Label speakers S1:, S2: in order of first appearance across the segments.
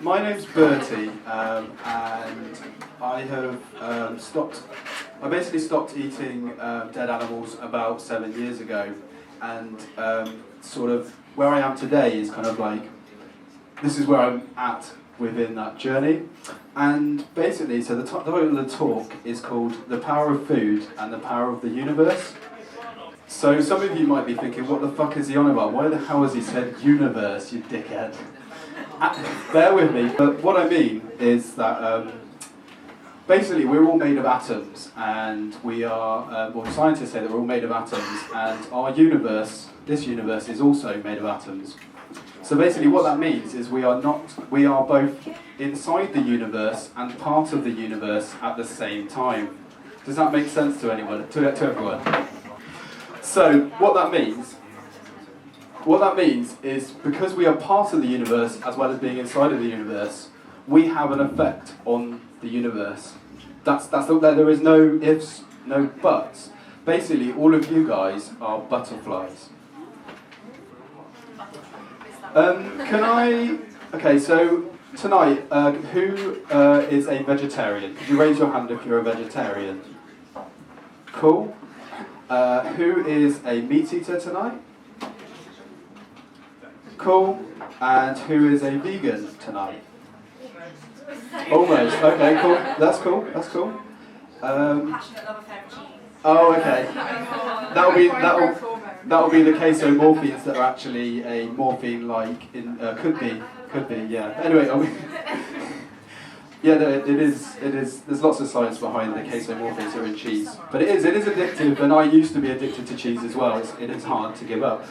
S1: My name's Berty, and I have I basically stopped eating dead animals about 7 years ago, and sort of where I am today is kind of like, this is where I'm at within that journey. And basically, so the title of the talk is called The Power of Food and the Power of the Universe. So some of you might be thinking, what the fuck is he on about? Why the hell has he said universe, you dickhead? Bear with me, but what I mean is that basically we're all made of atoms, and we are, well, scientists say that we're all made of atoms, and our universe, this universe, is also made of atoms. So basically what that means is we are both inside the universe and part of the universe at the same time. Does that make sense to anyone, to everyone? So what that means is because we are part of the universe as well as being inside of the universe, we have an effect on the universe. There is no ifs, no buts. Basically, all of you guys are butterflies. Okay, so tonight, who is a vegetarian? Could you raise your hand if you're a vegetarian? Cool. Who is a meat eater tonight? Cool. And who is a vegan tonight? Almost. Okay, cool. That's cool.
S2: Passionate love affair with cheese.
S1: Oh, okay. That'll be the casomorphines that are actually a morphine-like could be, yeah. Anyway, yeah, it is. There's lots of science behind the casomorphines that are in cheese, but it is addictive, and I used to be addicted to cheese as well. It is hard to give up.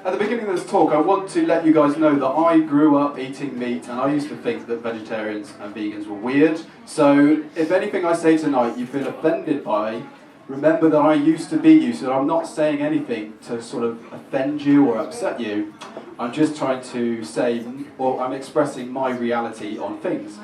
S1: At the beginning of this talk, I want to let you guys know that I grew up eating meat, and I used to think that vegetarians and vegans were weird. So if anything I say tonight you feel offended by, remember that I used to be you, so I'm not saying anything to sort of offend you or upset you. I'm just trying to say, or I'm expressing my reality on things.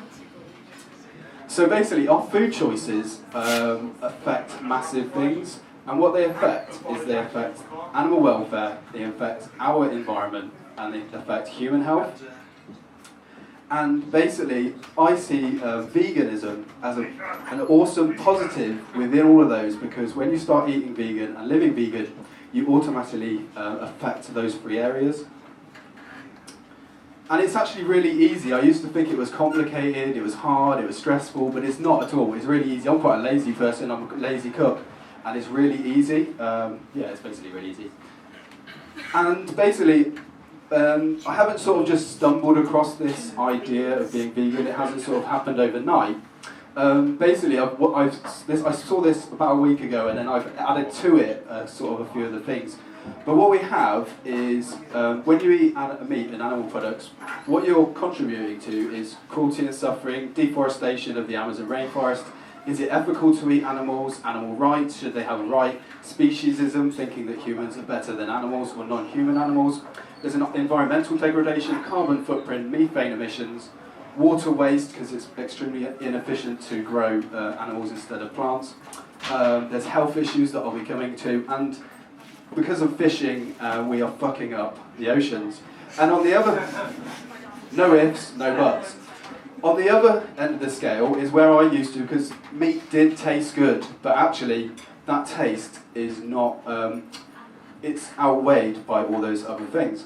S1: So basically, our food choices affect massive things, and what they affect is they affect animal welfare, they affect our environment, and they affect human health. And basically, I see veganism as an awesome positive within all of those, because when you start eating vegan and living vegan, you automatically affect those three areas. And it's actually really easy. I used to think it was complicated, it was hard, it was stressful, but it's not at all. It's really easy. I'm quite a lazy person, I'm a lazy cook, and it's really easy. It's basically really easy. And basically, I haven't sort of just stumbled across this idea of being vegan. It hasn't sort of happened overnight. Basically, I saw this about a week ago, and then I've added to it sort of a few of the things. But what we have is, when you eat meat and animal products, what you're contributing to is cruelty and suffering, deforestation of the Amazon rainforest. Is it ethical to eat animals? Animal rights, should they have a right? Speciesism, thinking that humans are better than animals or non-human animals. There's an environmental degradation, carbon footprint, methane emissions, water waste, because it's extremely inefficient to grow animals instead of plants. There's health issues that I'll be coming to, and because of fishing, we are fucking up the oceans. And on the other, no ifs, no buts. On the other end of the scale is where I used to, because meat did taste good, but actually that taste is not, it's outweighed by all those other things.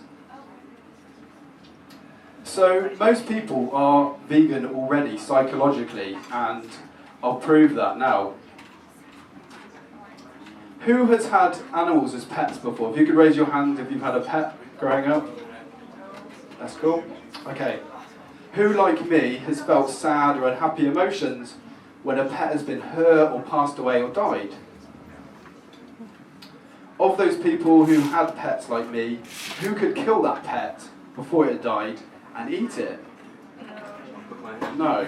S1: So most people are vegan already psychologically, and I'll prove that now. Who has had animals as pets before? If you could raise your hand if you've had a pet growing up. That's cool. Okay. Who, like me, has felt sad or unhappy emotions when a pet has been hurt or passed away or died? Of those people who had pets like me, who could kill that pet before it died and eat it? No.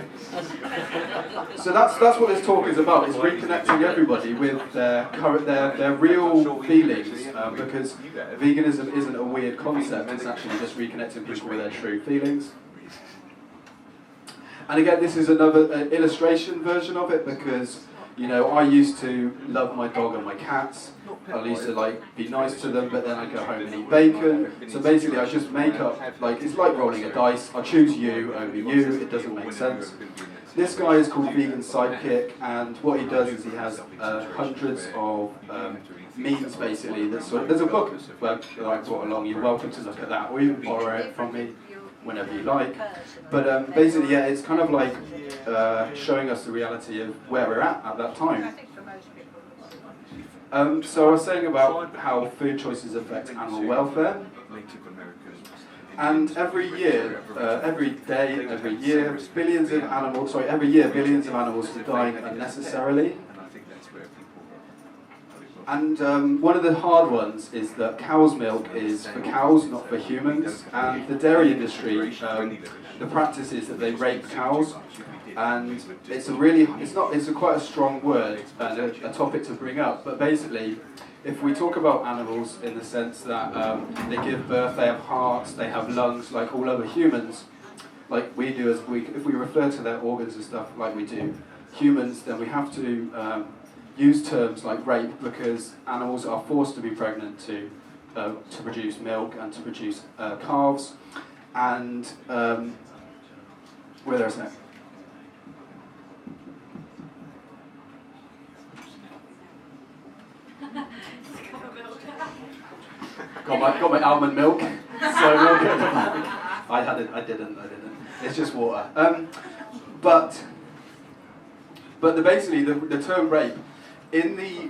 S1: So that's what this talk is about, is reconnecting everybody with their real feelings, because veganism isn't a weird concept, it's actually just reconnecting people with their true feelings. And again, this is another illustration version of it, because You know, I used to love my dog and my cats. I used to like be nice to them, but then I go home and eat bacon. So basically, I just make up, like, it's like rolling a dice. I choose you over you. It doesn't make sense. This guy is called Vegan Sidekick, and what he does is he has hundreds of memes, basically. There's a book that I brought along. You're welcome to look at that, or even borrow it from me whenever you like. But basically, yeah, it's kind of like showing us the reality of where we're at that time. So I was saying about how food choices affect animal welfare. And every year, every day, every year, billions of animals are dying unnecessarily. And one of the hard ones is that cow's milk is for cows, not for humans. And the dairy industry, the practice is that they rape cows. And it's quite a strong word and a topic to bring up. But basically, if we talk about animals in the sense that they give birth, they have hearts, they have lungs, like all other humans, like we do, if we refer to their organs and stuff like we do humans, then we have to use terms like rape, because animals are forced to be pregnant to produce milk and to produce calves. And where there's no. Got my almond milk. So we'll get to that. I didn't. It's just water. But basically the term rape, in the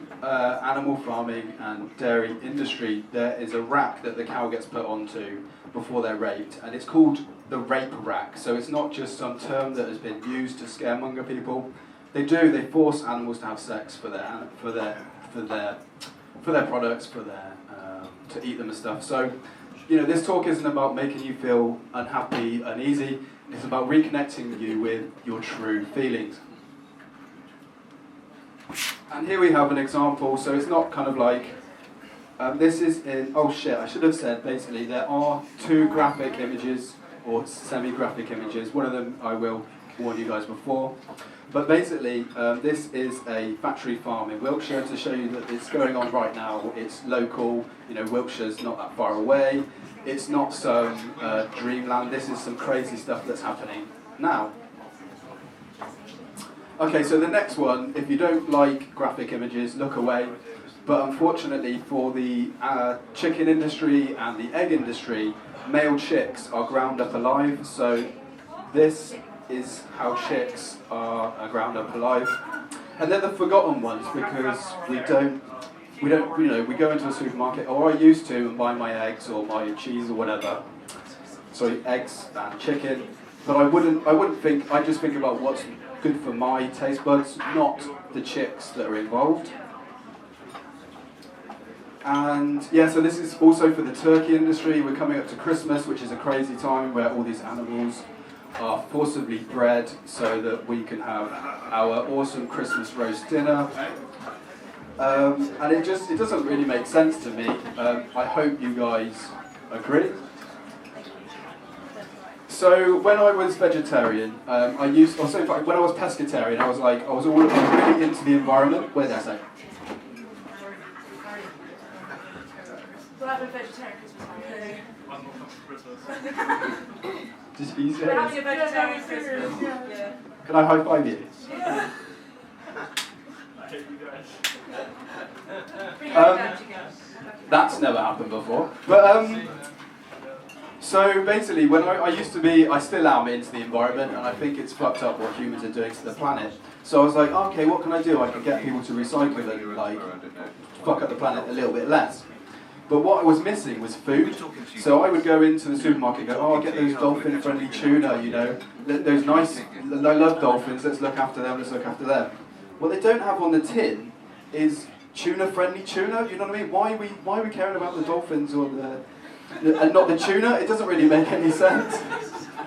S1: animal farming and dairy industry, there is a rack that the cow gets put onto before they're raped, and it's called the rape rack. So it's not just some term that has been used to scaremonger people. They force animals to have sex for their products, to eat them and stuff. So, you know, this talk isn't about making you feel unhappy, uneasy. It's about reconnecting you with your true feelings. And here we have an example. So it's not kind of like, this is in, oh shit, I should have said, basically, there are two graphic images, or semi-graphic images. One of them I will warn you guys before. But basically, this is a factory farm in Wiltshire to show you that it's going on right now. It's local, you know, Wiltshire's not that far away. It's not some dreamland. This is some crazy stuff that's happening now. Okay, so the next one, if you don't like graphic images, look away. But unfortunately for the chicken industry and the egg industry, male chicks are ground up alive. So this is how chicks are ground up alive. And they're the forgotten ones, because we go into a supermarket, or I used to, and buy my eggs or my cheese or whatever. Sorry, eggs and chicken. But I wouldn't think, I just think about what's good for my taste buds, not the chicks that are involved. And yeah, so this is also for the turkey industry. We're coming up to Christmas, which is a crazy time where all these animals are forcibly bred so that we can have our awesome Christmas roast dinner. And it doesn't really make sense to me. I hope you guys agree. So when I was vegetarian, when I was pescatarian, I was really into the environment. Where did I say?
S2: We'll have a vegetarian Christmas party.
S1: Just easy.
S2: We're having a vegetarian Christmas. Yeah.
S1: Can I high five you?
S2: Yeah.
S3: I hate you guys.
S1: That's never happened before. But so basically, when I still am into the environment, and I think it's fucked up what humans are doing to the planet. So I was like, okay, what can I do? I can get people to recycle and like fuck up the planet a little bit less. But what I was missing was food. So I would go into the supermarket and go, oh, I'll get those dolphin-friendly tuna, you know. Those nice, I love dolphins, let's look after them. What they don't have on the tin is tuna-friendly tuna, you know what I mean? Why are we caring about the dolphins or and not the tuna? It doesn't really make any sense.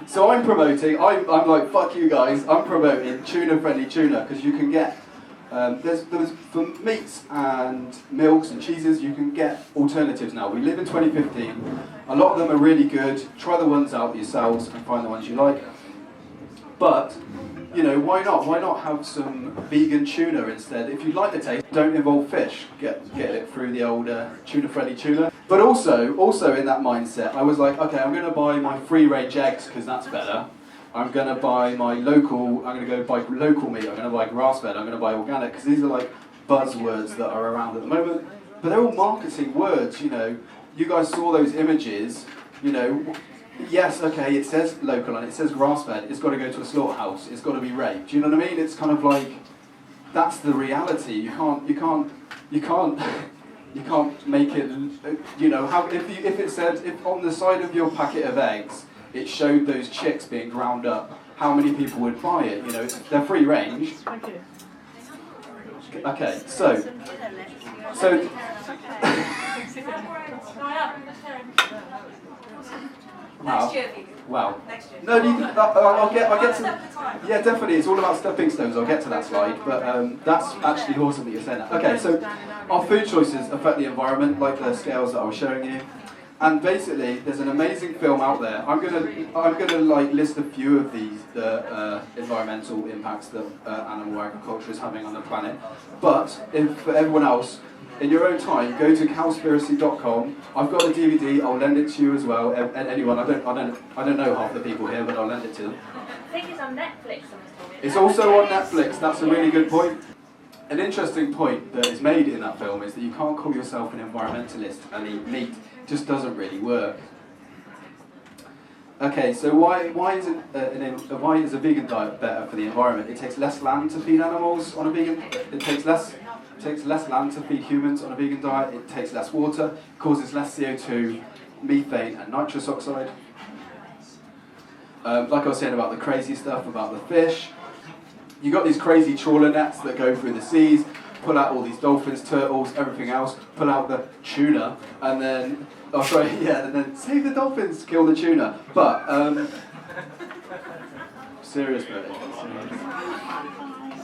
S1: So I'm like, fuck you guys, I'm promoting tuna-friendly tuna, because you can get, for meats and milks and cheeses, you can get alternatives now. We live in 2015. A lot of them are really good. Try the ones out yourselves and find the ones you like. But you know, why not? Why not have some vegan tuna instead? If you like the taste, don't involve fish. Get it through the old tuna-friendly tuna. But also in that mindset, I was like, okay, I'm going to buy my free-range eggs because that's better. I'm going to buy I'm going to go buy local meat. I'm going to buy grass-fed. I'm going to buy organic because these are like buzzwords that are around at the moment. But they're all marketing words, you know. You guys saw those images, you know. Yes, okay, it says local and it says grass-fed. It's got to go to a slaughterhouse. It's got to be raped. Do you know what I mean? It's kind of like that's the reality. You can't make it. You know, if it said if on the side of your packet of eggs it showed those chicks being ground up, how many people would buy it? You know, they're free range. Okay, so.
S2: Next year.
S1: Wow.
S2: Next year.
S1: No, I'll get to. Yeah, definitely. It's all about stepping stones. I'll get to that slide, but that's actually awesome that you're saying that. Okay, so our food choices affect the environment, like the scales that I was showing you. And basically, there's an amazing film out there. I'm gonna like list a few of these the environmental impacts that animal agriculture is having on the planet. But if for everyone else, in your own time, go to cowspiracy.com. I've got a DVD. I'll lend it to you as well. And anyone, I don't know half the people here, but I'll lend it to them.
S2: I think it's on Netflix.
S1: It's also on Netflix. That's a really good point. An interesting point that is made in that film is that you can't call yourself an environmentalist and eat meat. It just doesn't really work. Okay, so why is a vegan diet better for the environment? It takes less land to feed animals on a vegan. It takes less land to feed humans on a vegan diet. It takes less water. Causes less CO2, methane, and nitrous oxide. Like I was saying about the crazy stuff about the fish. You got these crazy trawler nets that go through the seas, pull out all these dolphins, turtles, everything else, pull out the tuna, and then and then save the dolphins, kill the tuna. But serious, Berty.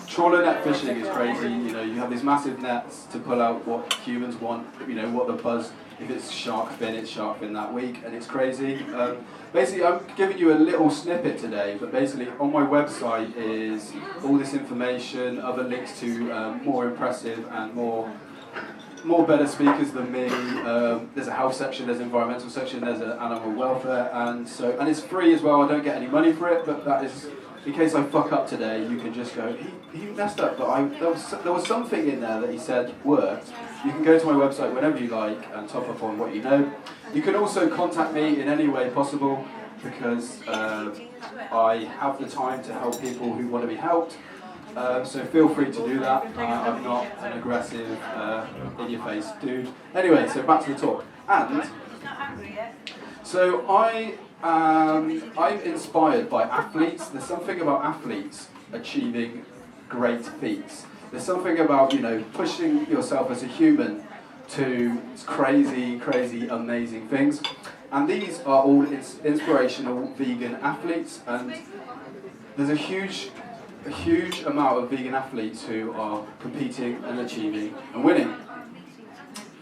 S1: Trawler net fishing is crazy. You know, you have these massive nets to pull out what humans want. You know, what the buzz. If it's shark fin, it's shark fin that week, and it's crazy. Basically, I'm giving you a little snippet today, but basically on my website is all this information, other links to more impressive and more better speakers than me. There's a health section, there's an environmental section, there's an animal welfare, and it's free as well. I don't get any money for it, but that is, in case I fuck up today, you can just go, he messed up, but there was something in there that he said worked. You can go to my website whenever you like and top up on what you know. You can also contact me in any way possible because I have the time to help people who want to be helped. So feel free to do that. I'm not an aggressive, in-your-face dude. Anyway, so back to the talk. And so I'm inspired by athletes. There's something about athletes achieving great feats. There's something about, you know, pushing yourself as a human to crazy, amazing things. And these are all inspirational vegan athletes. And there's a huge amount of vegan athletes who are competing and achieving and winning.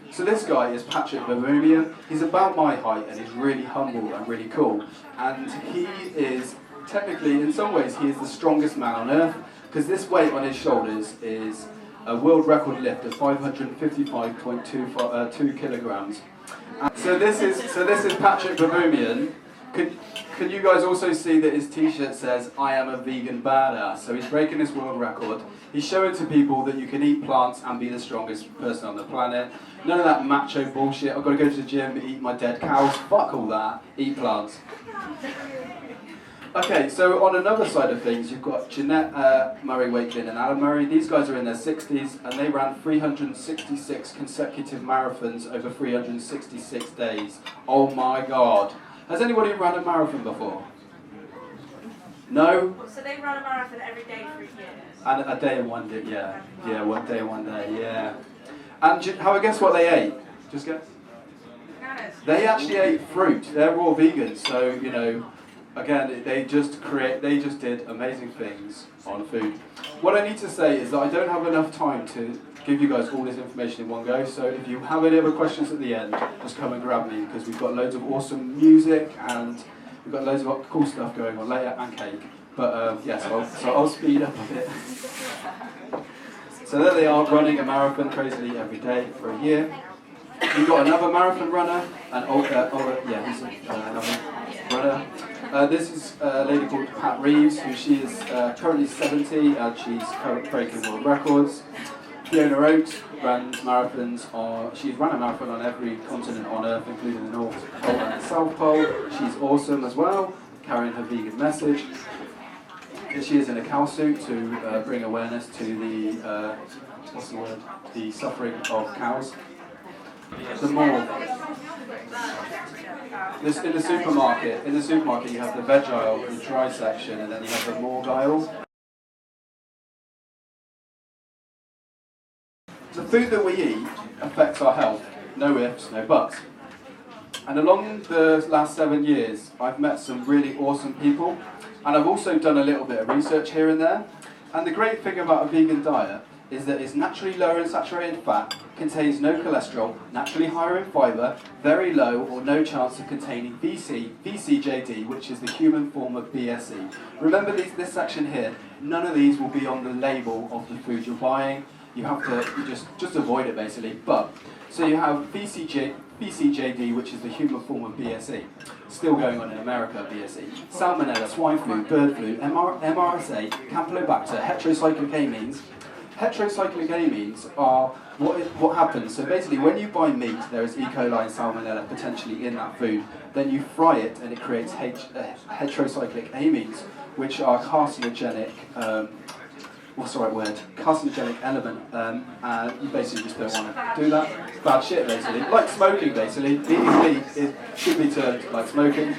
S1: So this guy is Patrick Vermeulen. He's about my height and he's really humble and really cool. And he is, technically, in some ways, he is the strongest man on earth because this weight on his shoulders is a world record lift of 555.2 kilograms. And so this is Patrick Vermeulen. Can you guys also see that his t-shirt says, I am a vegan badass? So he's breaking this world record. He's showing to people that you can eat plants and be the strongest person on the planet. None of that macho bullshit, I've got to go to the gym and eat my dead cows. Fuck all that, eat plants. Okay, so on another side of things, you've got Jeanette Murray-Wakelin and Alan Murray. These guys are in their 60s and they ran 366 consecutive marathons over 366 days. Oh my God. Has anybody run a marathon before? No?
S2: So they run a marathon every day for years?
S1: And a day and one day, yeah. Yeah, 1 day and 1 day, yeah. And how I guess what they ate? Just guess? They actually ate fruit. They're raw vegans, so, you know, again, they just did amazing things on food. What I need to say is that I don't have enough time to give you guys all this information in one go, so if you have any other questions at the end, just come and grab me, because we've got loads of awesome music, and We've got loads of cool stuff going on later and cake. But so I'll speed up a bit. So there they are, running a marathon crazily every day for a year. We've got another marathon runner, he's another runner. This is a lady called Pat Reeves, she is currently 70 and she's currently breaking world records. Fiona Oates runs marathons she's run a marathon on every continent on Earth, including the North Pole and the South Pole. She's awesome as well, carrying her vegan message. She is in a cow suit to bring awareness to the suffering of cows. In the supermarket you have the veg aisle, the dry section, and then you have the morgue aisle. The food that we eat affects our health, no ifs, no buts. And along the last 7 years, I've met some really awesome people, and I've also done a little bit of research here and there. And the great thing about a vegan diet is that it's naturally lower in saturated fat, contains no cholesterol, naturally higher in fibre, very low or no chance of containing VCJD, which is the human form of BSE. Remember this section here, none of these will be on the label of the food you're buying. You have to just avoid it basically. But so you have VCJD, which is the human form of BSE, still going on in America, BSE. Salmonella, swine flu, bird flu, MRSA, Campylobacter, heterocyclic amines. Heterocyclic amines are what happens. So basically, when you buy meat, there is E. coli and Salmonella potentially in that food. Then you fry it, and it creates heterocyclic amines, which are carcinogenic. What's the right word? Carcinogenic element. You basically just don't want to do that. It's bad shit, basically. Like smoking, basically. Eating meat should be termed like smoking.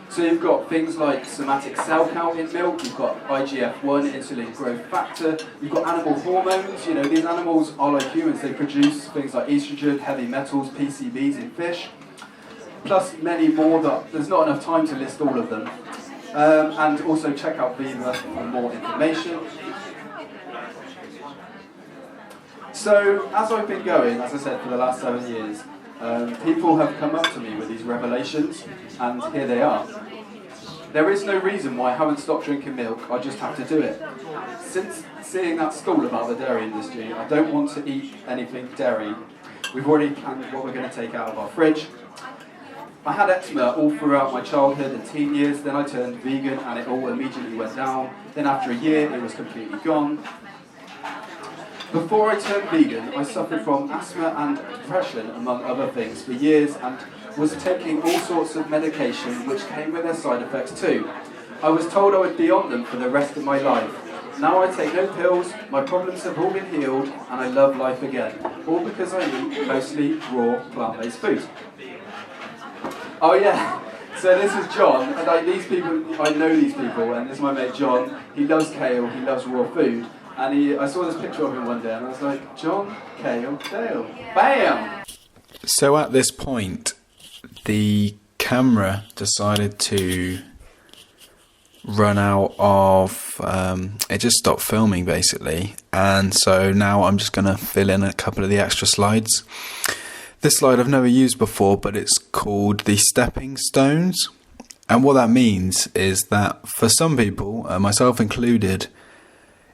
S1: So you've got things like somatic cell count in milk, you've got IGF-1, insulin growth factor, you've got animal hormones. These animals are like humans, they produce things like estrogen, heavy metals, PCBs in fish, plus many more that there's not enough time to list all of them. And also check out Viva for more information. So as I've been going, as I said, for the last 7 years, people have come up to me with these revelations, and here they are. There is no reason why I haven't stopped drinking milk, I just have to do it. Since seeing that stall about the dairy industry, I don't want to eat anything dairy. We've already planned what we're going to take out of our fridge. I had eczema all throughout my childhood and teen years, then I turned vegan and it all immediately went down. Then after a year, it was completely gone. Before I turned vegan, I suffered from asthma and depression, among other things, for years and was taking all sorts of medication which came with their side effects too. I was told I would be on them for the rest of my life. Now I take no pills, my problems have all been healed, and I love life again. All because I eat mostly raw, plant-based food. Oh yeah, so this is John, and I know these people, and this is my mate John. He loves kale, he loves raw food. And I saw this picture of him one day and I was like, John, kale, Dale. Bam!
S4: So at this point, the camera decided to run out of... it just stopped filming, basically. And so now I'm just going to fill in a couple of the extra slides. This slide I've never used before, but it's called the stepping stones. And what that means is that for some people, myself included,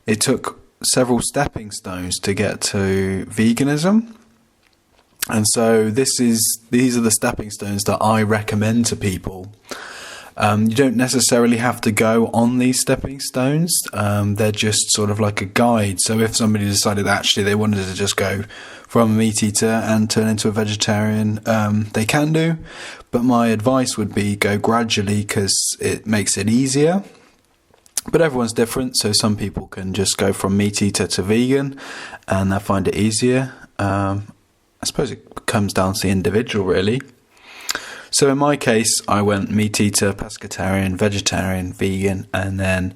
S4: it took several stepping stones to get to veganism. And so these are the stepping stones that I recommend to people. You don't necessarily have to go on these stepping stones. They're just sort of like a guide. So if somebody decided actually they wanted to just go from a meat eater and turn into a vegetarian, they can do. But my advice would be go gradually because it makes it easier. But everyone's different, so some people can just go from meat eater to vegan and they'll find it easier. I suppose it comes down to the individual, really. So in my case, I went meat eater, pescatarian, vegetarian, vegan, and then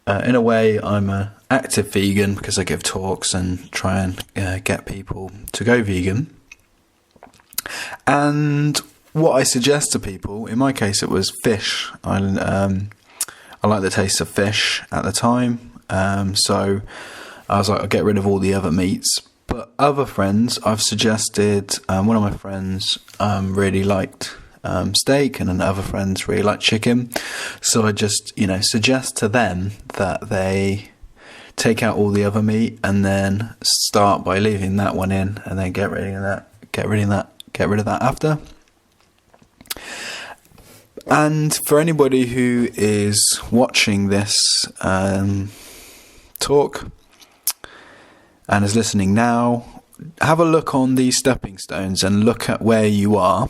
S4: in a way I'm an active vegan because I give talks and try and get people to go vegan. And what I suggest to people, in my case it was fish. I like the taste of fish at the time, so I was like, I'll get rid of all the other meats. But other friends, I've suggested, one of my friends really liked steak, and other friends really like chicken. So I just, suggest to them that they take out all the other meat and then start by leaving that one in, and then get rid of that after. And for anybody who is watching this talk and is listening now, have a look on these stepping stones and look at where you are.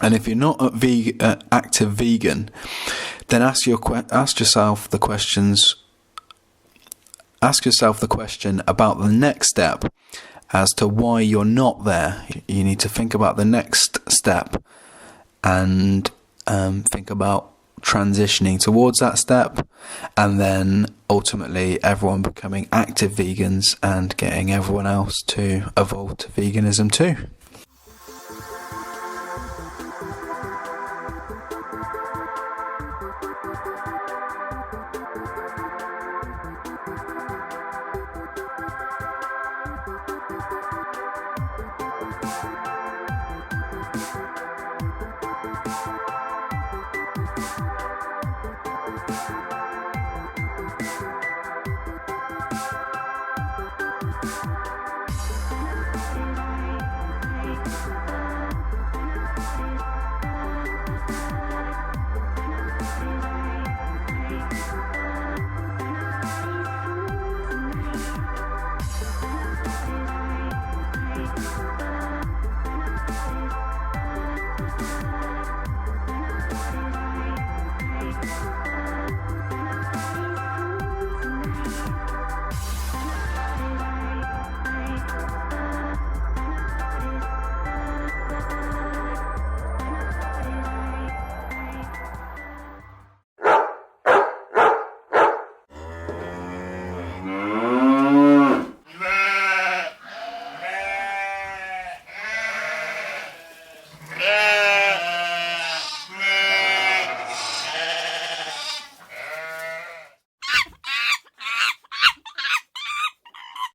S4: And if you're not active vegan, then ask yourself the questions. Ask yourself the question about the next step as to why you're not there. You need to think about the next step and think about transitioning towards that step, and then ultimately everyone becoming active vegans and getting everyone else to evolve to veganism too.